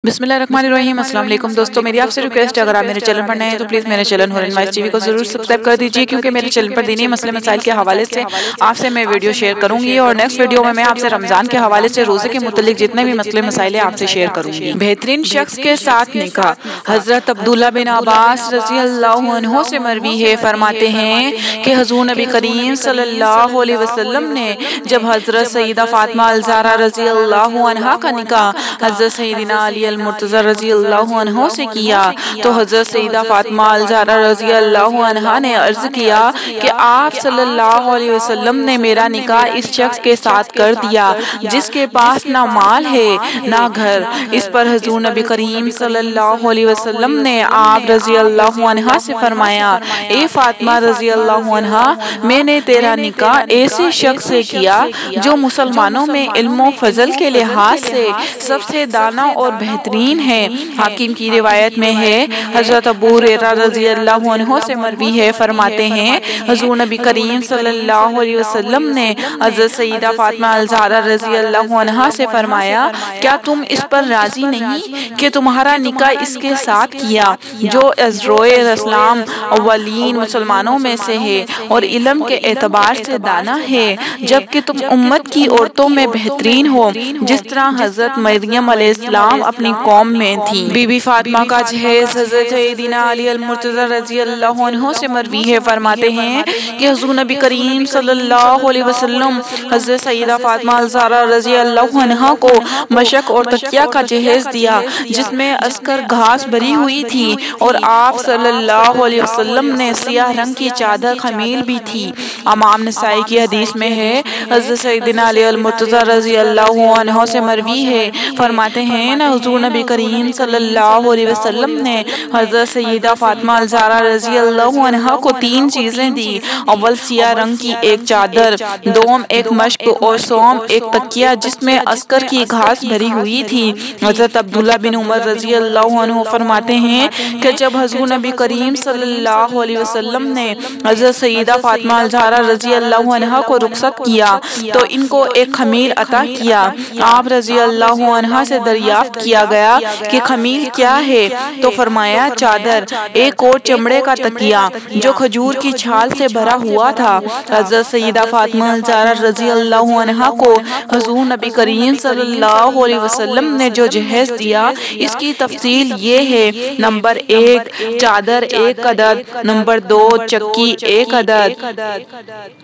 बिस्मिल्लाहिर्रहमानिर्रहीम। अस्सलाम वालेकुम दोस्तों, मेरी आपसे रिक्वेस्ट है, अगर आप मेरे चैनल पर नए हैं तो प्लीज़ मेरे चैनल नूर इनवाइस टीवी को ज़रूर सब्सक्राइब कर दीजिए, क्योंकि मेरे चैनल पर दीनी मसले मसाइल के हवाले से आपसे मैं वीडियो शेयर करूंगी और नेक्स्ट वीडियो में मैं आपसे रमज़ान के हवाले से रोज़े के मुतालिक जितने भी मसले मसाइल आपसे शेयर करूंगी। बेहतरीन शख्स के साथ निकाह। हज़रत अब्दुल्ला बिन अब्बास रज़ी अल्लाहु अन्हु से मरवी है, फरमाते हैं कि हुज़ूर नबी करीम सल्लल्लाहु अलैहि वसल्लम ने जब हज़रत सईदा फातिमा अल-ज़हरा रज़ी अल्लाहु अन्हा का निकाह हज़रत सईदना अली अल-मुर्तज़ा रज़ी अल्लाहु अन्हु से किया, तो हज़रत सईदा फातिमा अल-ज़हरा रज़ी अल्लाहु अन्हा ने अर्ज़ किया कि आप सल्लल्लाहु अलैहि वसल्लम ने मेरा निकाह इस शख्स के साथ कर दिया जिसके पास ना माल है ना घर। इस पर हुज़ूर नबी करीम सल्लल्लाहु अलैहि वसल्लम ने आप रज़ी अल्लाहु अन्हा से फरमाया, ए फातिमा रज़ी अल्लाहु अन्हा, मैंने तेरा निकाह ऐसे शख्स से किया जो मुसलमानों में इल्म फजल के लिहाज से सबसे दाना और बेहतरीन है। हाकिम की रिवायत में है, हज़रत अबू हुरैरा रज़ी अल्लाहु अन्हु से मरवी है, फरमाते हैं हुज़ूर नबी करीम सल्लल्लाहु अलैहि वसल्लम ने हज़रत सईदा फातिमा अल-ज़हरा रज़ी अल्लाहु अन्हा से फरमाया, क्या तुम इस पर राजी नहीं कि तुम्हारा निकाह इसके साथ किया जो अज़रोए इस्लाम अव्वलीन मुसलमानों में से है और इल्म के एतबार से दाना है, जबकि तुम उम्मत की औरतों में बेहतरीन हो, जिस तरह हज़रत मरियम अलैहिस्सलाम अपनी कौम में थी। बीबी फातिमा का जहेज हज़रत सईदना अली अल-मुर्तज़ा रज़ी अल्लाहु अन्हु से मरवी है, फरमाते हैं कि हुज़ूर नबी करीम सल्लल्लाहु अलैहि वसल्लम हज़रत सईदा फातिमा अल-ज़हरा रज़ी अल्लाहु अन्हा को मशक और तकिया का जहेज दिया जिसमें अस्कर घास भरी हुई थी, और आप सल्लल्लाहु अलैहि वसल्लम ने सियाह रंग की चादर खमील भी थी। इमाम नसाई की हदीस में है, हज़रत सईदना अली अल-मुर्तज़ा रज़ी अल्लाहु अन्हु से मरवी है, फरमाते हैं ना हुज़ूर नबी करीम सल्लल्लाहु अलैहि वसल्लम ने हज़रत सईदा फातिमा अल-ज़हरा रज़ी अल्लाहु अन्हा को 3 चीजें दी। अव्वल सियाह रंग की एक चादर, दोम एक मश्क और सोम एक तकिया जिसमें अस्कर की घास भरी हुई थी। हज़रत अब्दुल्ला बिन उमर रज़ी अल्लाहु अन्हु फरमाते हैं कि जब हुज़ूर नबी करीम सल्लल्लाहु अलैहि वसल्लम ने हज़रत सईदा फातिमा अल-ज़हरा रज़ी अल्लाहु अन्हा को रुखसत किया तो इनको एक खमील अता किया। आप रज़ी अल्लाहु अन्हा से दरियाफ्त किया गया कि खमील क्या है, तो फरमाया चादर, एक और चमड़े का तकिया जो खजूर की छाल से भरा हुआ था। हज़रत सईदा फातिमा अल-ज़हरा रज़ी अल्लाहु अन्हा को हुज़ूर नबी करीम सल्लल्लाहु अलैहि वसल्लम ने जो जहेज दिया, इसकी तफसील ये है, नंबर 1 चादर 1 अदद, नंबर 2 चक्की 1 अदद,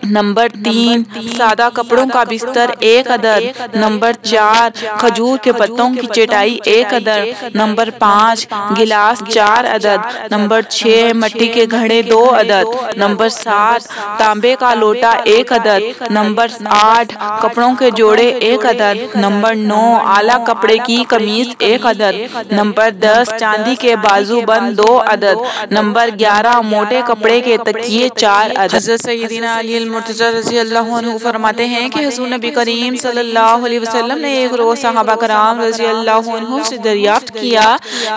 नंबर 3 सादा कपड़ों का बिस्तर 1 अदद, नंबर 4 खजूर के पत्तों की चटाई 1 अदद, नंबर 5 गिलास 4 अदद, नंबर 6 मिट्टी के घड़े 2 अदद, नंबर 7 तांबे का लोटा 1 अदद, नंबर 8 कपड़ों के जोड़े 1 अदद, नंबर 9 आला कपड़े की कमीज 1 अदद, नंबर 10 चांदी के बाजूबंद 2 अदद, नंबर 11 मोटे कपड़े के तकिए 4 अदद। हज़रत सईदना अली अल-मुर्तज़ा रज़ी अल्लाहु अन्हु फरमाते हैं कि हुज़ूर नबी करीम सल्लल्लाहु अलैहि वसल्लम ने एक रोज़ सहाबा कराम रज़ी अल्लाहु अन्हु से दरियाफ्त किया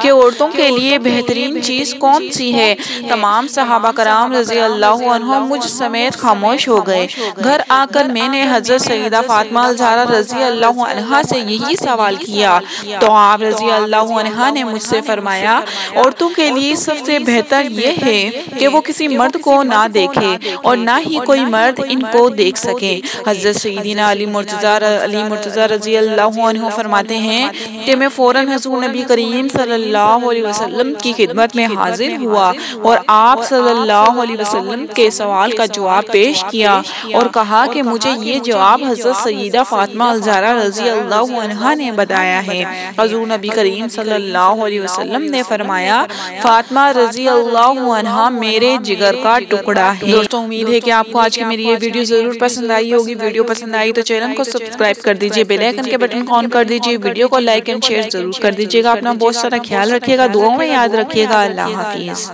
कि औरतों के लिए बेहतरीन चीज़ कौन सी है। तमाम सहाबा कराम रज़ी अल्लाहु अन्हु मुझ समेत खामोश हो गए। घर आकर मैंने हज़रत सईदा फातिमा अल-ज़हरा रज़ी अल्लाहु अन्हा से यही सवाल किया, तो आप रज़ी अल्लाहु अन्हा ने मुझसे फरमाया, औरतों के लिए सबसे बेहतर ये है कि वो किसी मर्द को ना देखे और ना ही कोई मर्द इनको देख सके। हज़रत सईदना अली मुर्तज़ा रज़ी अल्लाहु अन्हु फरमाते हैं कि मैं फौरन हुज़ूर नबी करीम सल्लल्लाहु अलैहि वसल्लम की खिदमत में हाजिर हुआ और आप सल्लल्लाहु अलैहि वसल्लम के सवाल का जवाब पेश किया और कहा कि मुझे ये जवाब हज़रत सईदा फातिमा अल-ज़हरा रज़ी अल्लाहु अन्हा ने बताया है। हुज़ूर नबी करीम सल्लल्लाहु अलैहि वसल्लम ने फरमाया, फातिमा रज़ी अल्लाहु अन्हा मेरे जिगर का टुकड़ा है। दोस्तों, उम्मीद है कि आपको आज की मेरी ये वीडियो जरूर पसंद आई होगी। वीडियो पसंद आई तो चैनल को सब्सक्राइब कर दीजिए, बेल आइकन के बटन को ऑन कर दीजिए, वीडियो को लाइक एंड शेयर जरूर कर दीजिएगा। अपना बहुत सारा ख्याल रखिएगा, दुआओं में याद रखिएगा। अल्लाह हाफिज़।